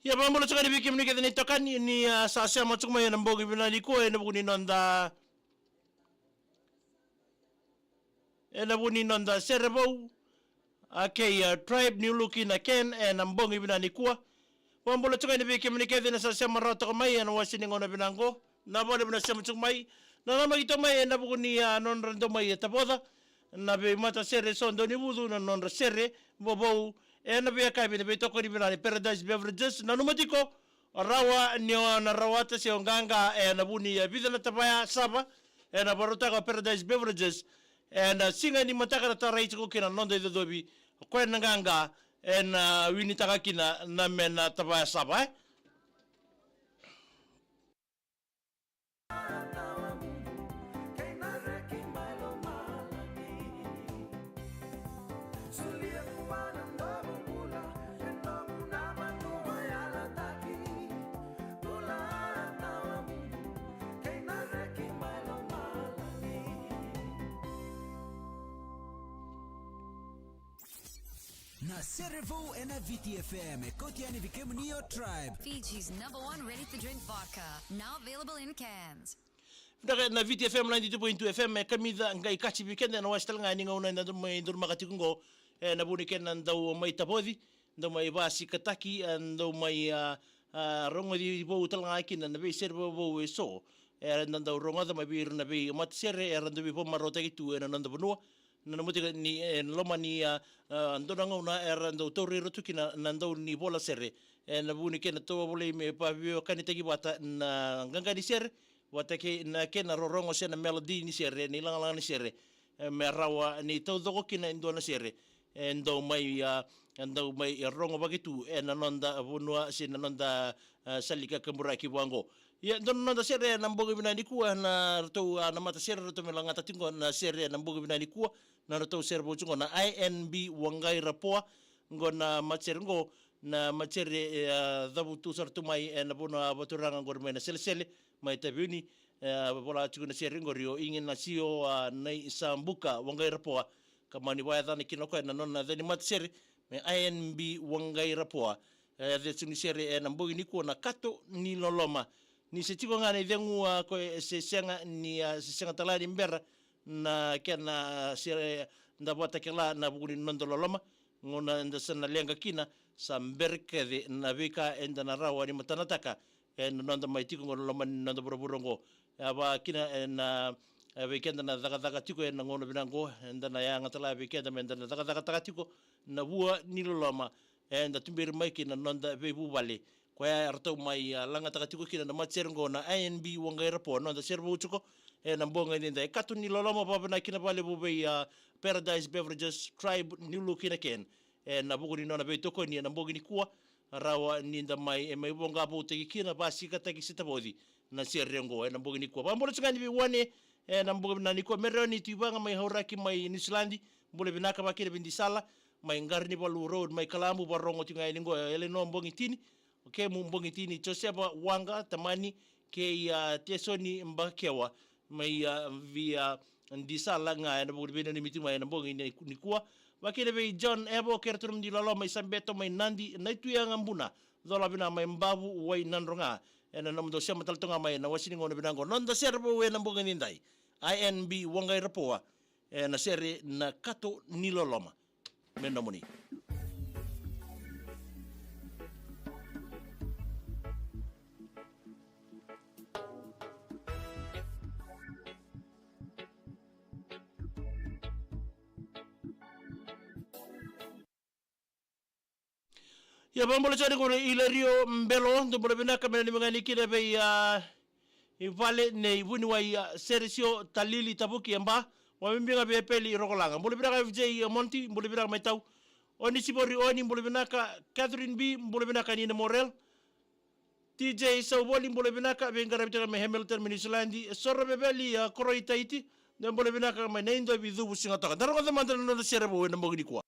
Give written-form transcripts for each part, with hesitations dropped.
Ya mambo tsaka ni bikim ni kedani tokan ni sa sia mo tsuma yan ambogi binali ko na buni nonda na buni nonda servo okay tribe new looking again and ambongi binali ko mambo tsaka ni bikim ni kedani sa sia marato ko may ano wasini ngona binango na bole bina sia tsumai na nama ito may na buni non rando may tapoda na be mata sere sondo ni budu na non sere bobo na be kai be to ko ni binali Paradise Beverages na numatiko rawa ni na rawata si onganga na buni bidana tapaya saba na baruta ko Paradise Beverages na singa ni mataka na tarai ko kina nondo do dobi ko na nganga na wini taka kina na mena tapaya saba na Servo and VTFM kotiani vikemnio tribe, Fiji's #1 ready to drink vodka, now available in cans. na VTFM 92.2 FM kamida ngai kachi weekend na wastal ngani ngona na mai dur makati ngo na buni ken ndau mai tapodi ndau mai basi kataki ndau mai rongo di bo utal ngaki na be servo bo so ndau rongo da mai bir na be mat sere ndau bi po marota gitu na ndau bunua na mutika ni loma ni ndona ngona ndau tori rotuki na ndau ni bola sere na buni ken to bole me pa bio kanitagi bata na nganga di sere watake na kena rorongo sena melody ni sere ni lang ni sere merawa ni todo kina indona sere endo mai rongo bagitu na nonda bunua sina nonda salika kembura ki wango ya don nonda sere na mbogo binani kuwa na to na mata sere to melanga tatingo na sere na mbogo binani kuwa na to sere bochungo na INB wangai rapoa ngona macherengo na machere dabu tu sartu mai na bona baturanga ngor na sele mai tabuni bola chukuna seringo rio ingin na sio nei sambuka wangai rapoa kamani waya dhani kinoko na nona dhani matsere me INB wangai rapoa the chuni sere na mbogi ni ko na kato ni loloma ni se tiko ngane vengu ko se senga ni se senga talani mbera na kena sere ndabota kala na buguni nondo loloma ngona nda sana lenga kina sa mberkede na vika enda na rawa ni matanataka nonda maitiko ngona loma nonda burongo aba kina na weekend na daga tiko na ngono binango enda na yanga tala weekend enda na daga tiko na bua ni loma enda tumbir mai kina nonda bebu bale kwa ya arto mai langa taka tiko kina na matserengo na INB wangai rapo nonda servo chuko na mbonga ndenda katu ni loloma baba na kina bale bube Paradise Beverages tribe ni lukina ken na bugu ni nona be toko ni na mbogi ni kuwa rawa ni nda mai bonga bo te kina basi kata ki sita bodi na serengo na mbogi ni kuwa bambolo tsangani bi wane na mbogi na ni kuwa meroni tibanga mai hauraki mai Nislandi mbole binaka bakire bindi sala mai ngarni balu road mai kalambu barongo tinga ningo ele no mbongi tini okay mu mbongi tini choseba wanga tamani ke tesoni mbakewa mai via ndisala nga na bugu bina ni mitima na mbongi ni kuwa wakile be John Ebo kerturum di lolo mai sambeto mai nandi na itu yang ambuna zola bina mai mbabu wai nandronga ena namdo siya tonga mai na wasini ngona binango nonda serbo we na mbongi nindai INB wangai rapoa na sere na kato ni loloma mendomoni ya bambolo chani ko Ilario Mbelo ndo bolo binaka mena mangani kina be ivale ne wuni wa Sergio Talili tabuki amba wa mbinga be peli rokolanga bolo binaka FJ Monti bolo binaka maitau oni sibori oni bolo binaka Catherine B bolo binaka Nina Morel TJ Sawoli bolo binaka be ngara bitana me Hamilton Minislandi sorro be beli koroi taiti ndo bolo binaka me nendo bidu businga toka ndaro ko mandana no serebo we mbogi ni kwa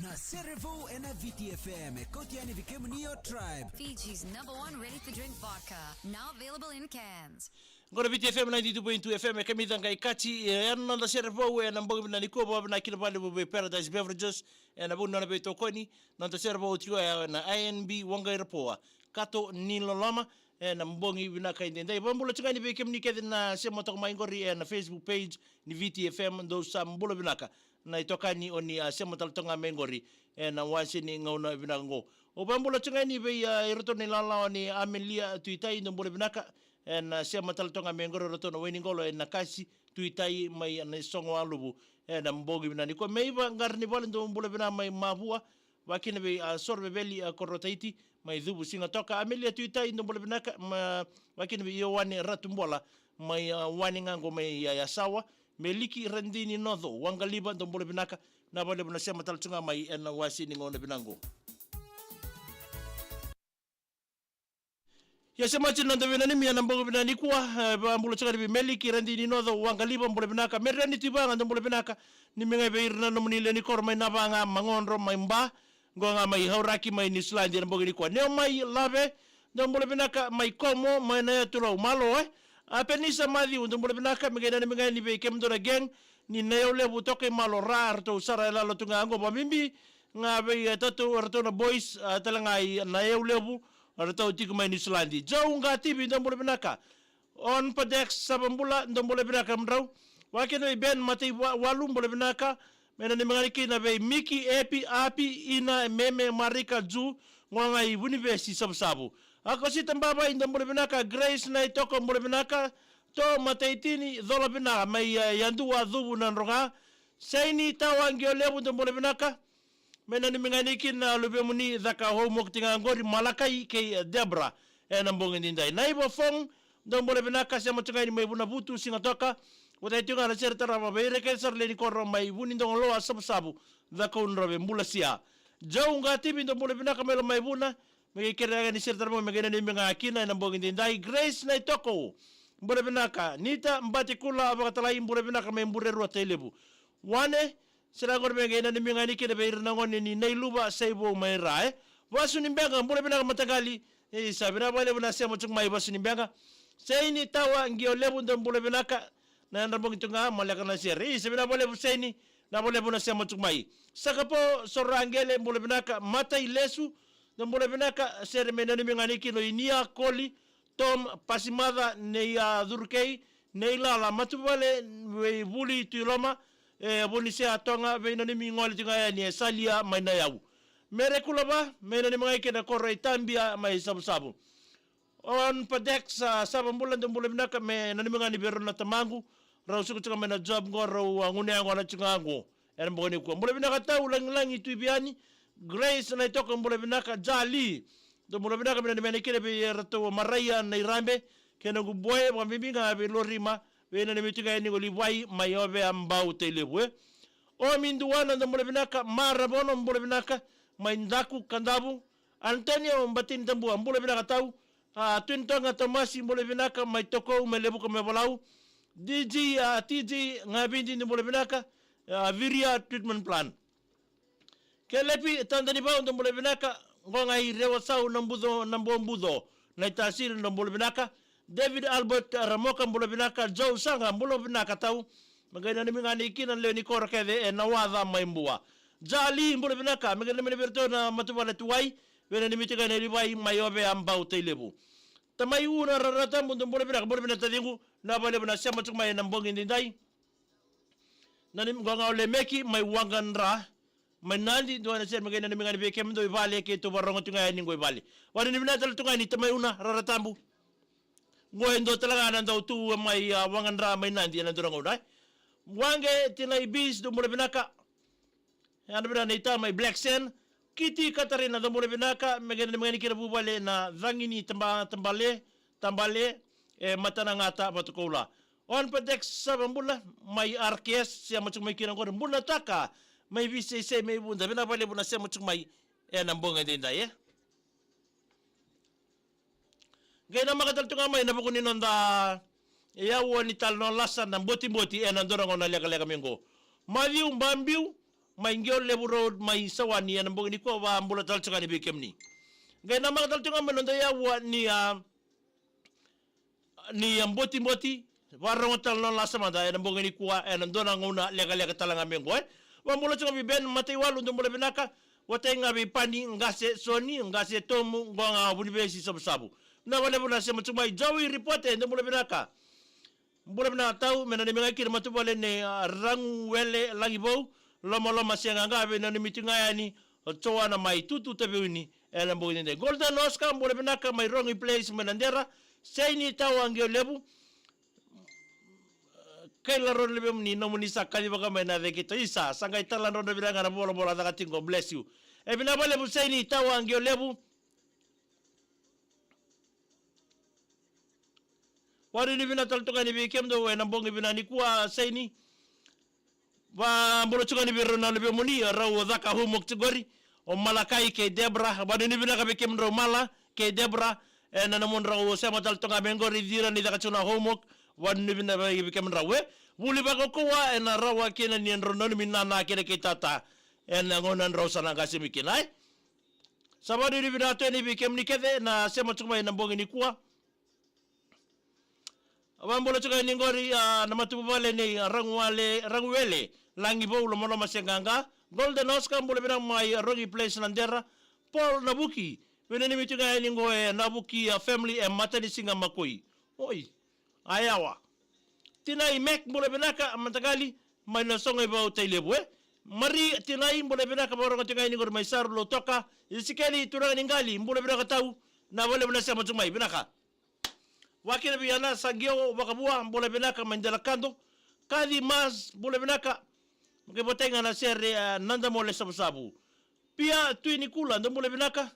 na Cerevo na VTFM kotiani vikemnio tribe. Fiji's #1 ready-to-drink vodka, now available in cans. Ngora VTFM 92.2 FM kamidha ngai kati yana nda Cerevo na mbogi na nikoba na kila pale bo Paradise Beverages na bu na beto koni na nda Cerevo trio na INB wangai poa kato nilolama na mbongi bina kaindenda ibambulo chingani be kemni kede na sema to maingori na Facebook page ni VTFM ndo sambulo binaka na itokani oni sema taltonga mengori na wasini ngauna binango obambulo chingani be iroto ni lala ni Amelia tuitai ndo mbolo binaka na sema taltonga mengori roto na weningolo na kasi tuitai mai na songo alubu na mbongi binani ko meiba ngarni bole ndo mbolo bina mai mabua wakine be sorbe beli korotaiti mai dhubu singa toka Amelia tuitai ndo mbolo binaka wakine be wani ratumbola mai wani ngango mai ya sawa meliki rendini nodho wangaliba ndo mbolo binaka na bole bina sema taltonga mai na wasini ngona binango ya sema chino ndo binani mi na mbongo binani kwa mbolo chakari be meliki rendini nodho wangaliba mbolo binaka merani tibanga ndo mbolo binaka ni menga be irna no munile ni kor mai nabanga mangondro mai mba ngonga mai hauraki mai ni slandi na mbongo ni kwa neo mai lave ndo mbolo binaka mai komo mai na tulo malo apenisa madhi ndo mbolo binaka menga ni be kemdo na geng ni neo lebu toke malo rar to sara la lo tunga ngo bamimbi ngabe tatu orto na boys talangai na eu lebu orto tiku mai ni slandi jau ngati bi ndo mbolo binaka on padex sabambula ndo mbolo binaka mrau wakeno ben mati walu mbolo binaka mena ni mengariki na be miki epi api ina meme marika ju ngonga i university sabu ako si tambaba inda mbolo binaka Grace na itoko mbolo binaka to mataitini dhola binaka mai yandu wa dhubu na nroga saini tawangio lebu ndo mbolo binaka mena ni mengariki na lube muni dhaka homework tinga ngori malakai ke Debra na mbongi ndindai naibo fong ndo mbolo binaka sema tunga mai buna butu singa toka wata tunga na ser tara ba ire ke ser leni korro mai buni ndo lo sabu dhaka unrobe mbula sia jau ngati bi ndo mbolo binaka melo mai buna me kera ni ser tara me ni menga kina na mbongi ndindai Grace na itoko mbolo binaka nita mbati kula abatalai mbolo binaka me mbure ro telebu wane sira gor me ni menga ni kene be irna ngoni ni nailuba saibo mai rae wasu ni benga mbolo binaka matagali sabina bale buna sema tuk mai wasu ni benga saini tawa ngio lebu ndo mbolo binaka na ndambongi tunga malaka na seri sabina bale busaini na bale buna sema tuk mai sakapo sorangele mbolo binaka mata ilesu ndo mbolo binaka seri menani menga kino inia koli tom pasimada ne ya durkei ne la matubale we buli tuloma boni se atonga ve nani mingol tunga ni salia maina yau mere kulaba menani menga kina korre tambia mai sabu on padex sabambulan ndo mbolo binaka me nani menga ni berona tamangu rausu kutunga mena job ngoro ngune ngona chungango mboni kwa mbolo binaka tau lang itu biani Grace na itoko mbolo binaka jali do mbolo binaka mena mena kile be rato maraya na irambe kena guboye kwa mbinga be lorima be na mitinga ni golibwai mayobe ambau telebwe o minduana ndo mbolo binaka marabono mbolo binaka maindaku kandabu Antonio mbatin tambu mbolo binaka tau twintonga tomasi mbolo binaka maitoko melebu kome bolau DG TG ngabindi ni mbolo binaka Viria treatment plan kelepi tandani ba ndo mbolo binaka ngonga irewa sau nambombudo na itasiri ndo mbolo binaka David Albert Ramoka mbolo binaka Joe Sanga mbolo binaka tau magana ni mingani ikina leo ni kora kede na wadha maimbua jali mbolo binaka magana ni berto na matubala tuwai wena ni mitiga na riwai mayobe ambau telebu tamai una rarata mbolo binaka tadingu na bale bana sema tukma na mbongi ndindai nani ngonga ole meki mai wangandra manandi do na ser magana ni mingani beke mdo ibale ke to barongo tunga ni ngoi bale wani ni minatal tunga ni tamai una raratambu ngoi ndo talaga ndo tu mai wangandra mai nandi na dorongo dai wange tinai bis do mbolo binaka ana bina nita mai black sen kiti katarina do mbolo binaka magana ni mingani kira bubale na dhangini tambale matana ngata batukola on padex sabambula mai RKS sia macam mai kira ngor mbuna taka mai VCC mai bunda bina bale buna sia macam mai na mbonga dinda ye gaina makatal tunga mai na bukuni nonda ya woni tal non lasa na boti na ndoro ngona lega mengo maliu mbambiu mai ngiol lebu road mai sawani en mbong ni ko wa ambula tal chakani bikemni ngai nama tal chunga menonda ya wa ni mboti warong tal non la samada en mbong ni kuwa en ndona nguna lega talanga mengo wa mbula chunga bi ben matai walu ndo mbula binaka watenga bi pani ngase soni ngase tomu ngonga buni besi sabu na wale buna sema chuma jawi report ndo mbula binaka mbula bina tau menani mengaki matu wale ne rang wele langibou loma sianga ngabe na mitinga yani toa na mai tutu tabiuni ela mboni de golden oscar mbole benaka mai wrong place menandera saini tawangio lebu kaila ron lebe mni no muni sakali baka mena de kito isa sanga itala ron de biranga na bola daga tingo bless you e bina bale bu saini tawangio lebu wari ni bina taltoka ni bikemdo we na mbongi bina ni kuwa saini wa mbolo chuka ni biro na lebe muni rawo dhaka humok tigori o malakai ke debra ba ni bina ka bekem ro mala ke debra na namon rawo sema tal tonga bengori dira ni dhaka chuna humok wa ni bina ba bekem rawe wuli ba ko wa na rawa kena ni ro no minna na kene ke tata na ngonan rawo sana ga semikinai sabadi ni bina to ni bekem ni kede na sema chuma na mbongi ni kuwa Wambolo chuka ni ngori na matubale ni rangwele langi bo lo mono masenganga golden oscar mbole bina mai rogi place nandera Paul Nabuki wene ni mitunga ni ngoe Nabuki family e matani singa makoi oi ayawa tinai mek mbole bina ka matagali mai na songa ba utailebwe mari tinai mbole bina ka boronga tinga ni ngori mai sarlo toka isikeli turanga ningali mbole bina ka tau na wale bina sama tumai bina ka wakina biana sangio wakabua mbole benaka mandela kando kadi mas mbole benaka mkibotenga na sere nanda mole sabu pia tuini kula ndo mbole benaka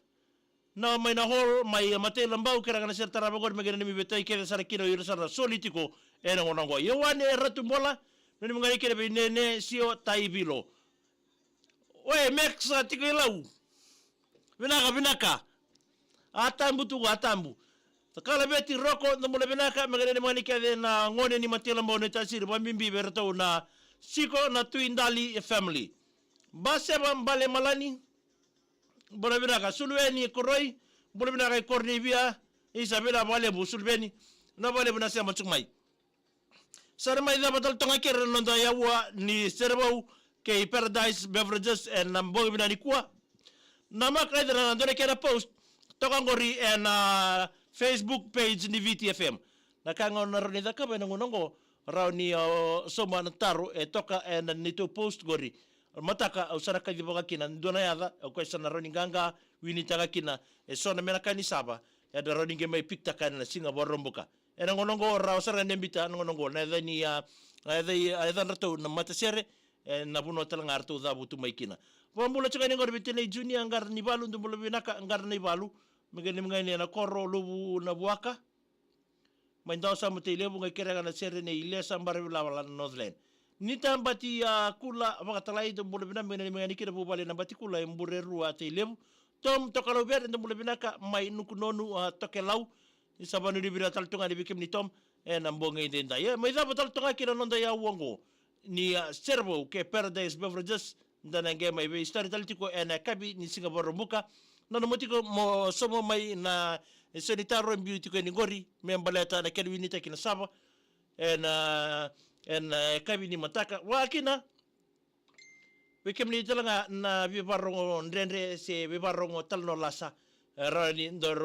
na mai na hol mai mate lambau kira na sere tarabagor megena ni betai kere sara kino yura sara solitiko ena ngonongo yewane ratu mbola nani mngai kere binene sio taibilo we meksa tikilau benaka atambu Takala beti roko na mula binaka magana mani kade na ngone ni matila mbone tasiri bambimbi berto na siko na tuindali family. Base bambale malani mula binaka sulweni koroi mula binaka kornivia Isabela bale bu sulweni na bale bu nasema chukmai. Sarma ida batal tonga kere nonda yawa ni serbo ke Paradise Beverages and nambo binani kuwa. Nama kaida na ndone kera post toka ngori and Facebook page ni VTFM. Nakangon na ronida ka ba nangunongo raw ni soma na taro toka na nito post gori. Mataka usara ka diboga kina ndona yada ko sana roninganga winitanga kina sona menaka ni saba ya da roninge mai pikta kan na singa boromboka. Nangunongo raw sara nembita nangunongo na ni da rato na matasere na buno talanga arto da butu mai kina. Wambula chaka ni ngor bitene junior ngar ni balu ndumbulo binaka ngar ni balu mengani na koro lubu na buaka maindaw sa mutile bunga kira na sere ne ile sambar wala Northland ni tambati kula makatalai do bule bina mengani kira bubale na bati kula embure rua tile tom tokalo ber ndo bule bina ka mai nukunonu tokelau isabanu di bira tal tunga di bikim ni tom na mbonga indenda ye mai da batal tunga kira nonda ya wongo ni servo ke Paradise Beverages ndana nge mai be stari talitiko na kabi ni Singapore buka Nono motiko mo somo mai na sanitaro beauty ko ni gori membaleta na kelwinita kina saba en kabini mataka wakina wikemni talanga na bibarongo ndrendre se bibarongo talno lasa rani ndoro